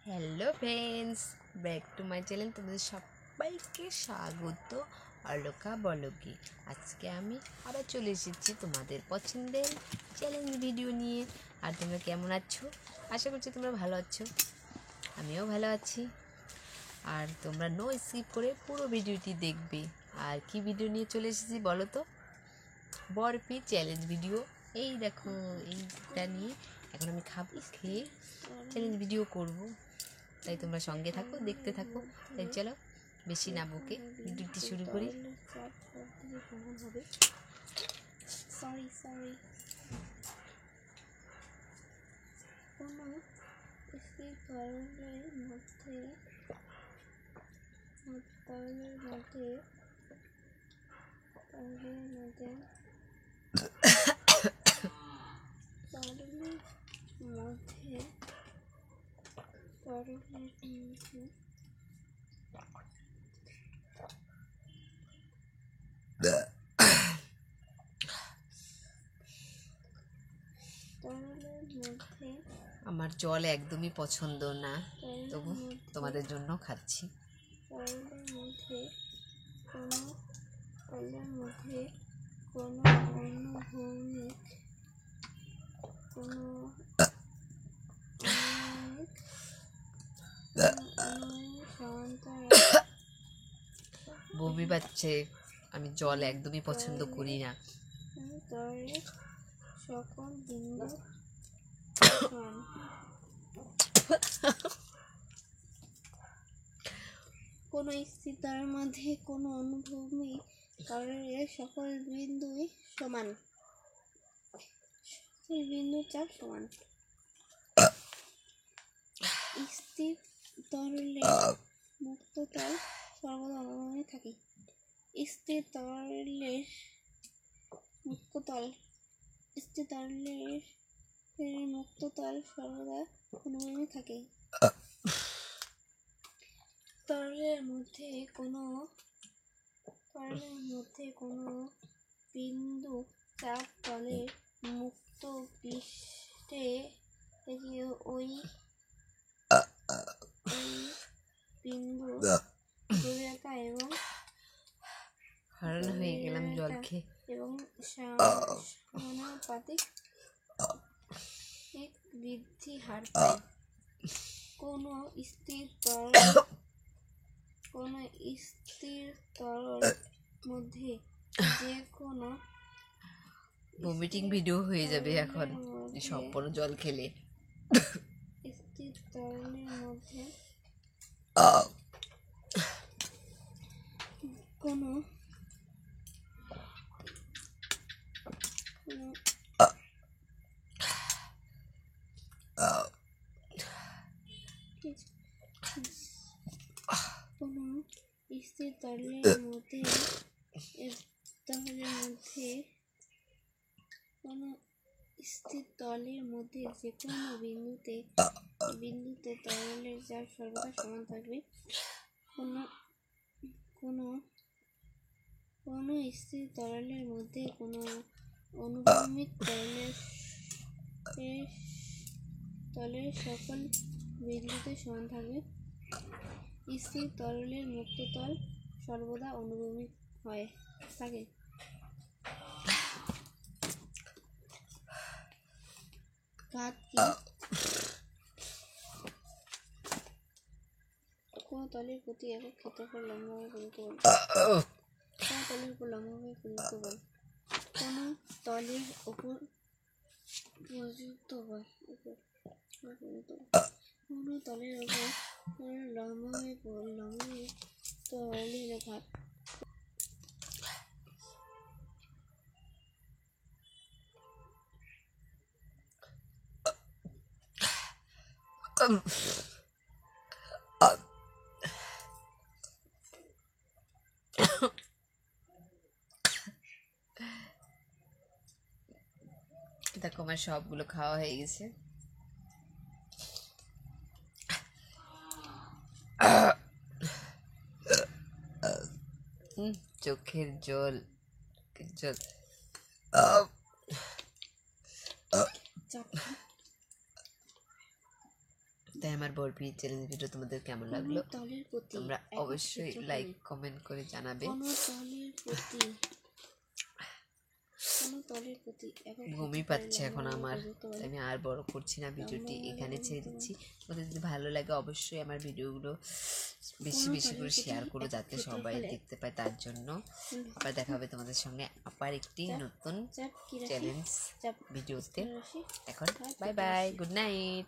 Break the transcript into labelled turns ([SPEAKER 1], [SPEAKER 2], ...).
[SPEAKER 1] Hello friends, back to my channel. তোমাদের সবাইকে স্বাগত অলকা বলকে। আজকে আমি আবার চলে এসেছি তোমাদের পছন্দের চ্যালেঞ্জ ভিডিও নিয়ে। আর তোমরা কেমন আছো? আশা করছি তোমরা ভালো আছো, আমিও ভালো আছি। আর তোমরা নো স্কিপ করে পুরো ভিডিওটি দেখবে। আর কি ভিডিও নিয়ে চলে এসেছি বলো তো? Barfi challenge video. এই দেখো, এইটা নিয়ে এখন আমি খাবো, খেয়ে চ্যালেঞ্জ ভিডিও করব। তাই তোমরা সঙ্গে থাকো, দেখতে থাকো। তাই চলো বেশি না বকে ভিডিওটি শুরু করি। আমার জল একদমই পছন্দ না, তবু তোমাদের জন্য খাচ্ছি। বমি পাচ্ছে, আমি জল একদমই পছন্দ করি না।
[SPEAKER 2] সকল বিন্দু কোন স্থিতার মধ্যে কোন অনুভূমিক তরলের সকল বিন্দুই সমান, সকল বিন্দুর চাপ সমান। স্থির তরলের মুক্ত তল সর্বদা অনুভূমিক থাকে। স্থির তরলের মুক্ত তল সর্বদা অনুভূমিক থাকে। তরলের মধ্যে কোনো বিন্দু চাপ তলের মুক্ত পৃষ্ঠে থেকে ওই বিন্দু ধ্রুবক এবং
[SPEAKER 1] হারান হয়ে গেলাম জল খেয়ে।
[SPEAKER 2] এবং সমানুপাতিক বৃদ্ধি হার পায়। কোন স্থির তরল মধ্যে যে কোনো
[SPEAKER 1] ভমিটিং ভিডিও হয়ে যাবে এখন সম্পূর্ণ জল খেলে।
[SPEAKER 2] স্থির তরলের মধ্যে কোনো স্থির তরলের মধ্যে যে কোনো বিন্দুতে তরলের চাপ সর্বদা সমান থাকবে। কোন স্থির তরলের মধ্যে কোনো অনুভূমিক তলের সকল বিন্দুতে সমান থাকবে। স্থির তরলের মুক্ত তল সর্বদা অনুভূমিক থাকে। কোন তলের প্রতি একক ক্ষেত্রফল লম্বভাবে প্রযুক্ত বল। কোন তলের উপর লম্বভাবে প্রযুক্ত বল। কোন তলের উপর প্রযুক্ত বল। কোন তলের উপর লম্বভাবে তলের ঘাত।
[SPEAKER 1] দেখো আমার সবগুলো খাওয়া হয়ে গেছে। চোখের জল তাই আমার বরফি চ্যালেঞ্জ ভিডিও তোমাদের কেমন
[SPEAKER 2] কোনো
[SPEAKER 1] লাগলো
[SPEAKER 2] তলের প্রতি
[SPEAKER 1] তোমরা
[SPEAKER 2] একক
[SPEAKER 1] অবশ্যই
[SPEAKER 2] চিত্রকরণ।
[SPEAKER 1] লাইক কমেন্ট করে জানাবে।
[SPEAKER 2] কোনো তলের প্রতি একক
[SPEAKER 1] ঘুমই
[SPEAKER 2] চিত্রকরণ
[SPEAKER 1] পাচ্ছে এখন
[SPEAKER 2] লম্বা
[SPEAKER 1] আমার,
[SPEAKER 2] প্রযুক্ত বলে।
[SPEAKER 1] তাই আমি আর বড় করছি না ভিডিওটি, এখানে ছেড়ে দিচ্ছি। তোমাদের যদি ভালো লাগে অবশ্যই আমার ভিডিওগুলো বেশি
[SPEAKER 2] কোনো
[SPEAKER 1] বেশি করে
[SPEAKER 2] তলের
[SPEAKER 1] শেয়ার
[SPEAKER 2] প্রতি
[SPEAKER 1] করো,
[SPEAKER 2] একক
[SPEAKER 1] যাতে সবাই
[SPEAKER 2] ক্ষেত্রফলে
[SPEAKER 1] দেখতে পায়। তার জন্য আবার দেখা হবে তোমাদের সঙ্গে আবার একটি নতুন
[SPEAKER 2] চাপ কি রাশি?
[SPEAKER 1] চ্যালেঞ্জ
[SPEAKER 2] চাপ
[SPEAKER 1] ভিডিওতে।
[SPEAKER 2] রাশি
[SPEAKER 1] এখন বাই বাই, গুড নাইট।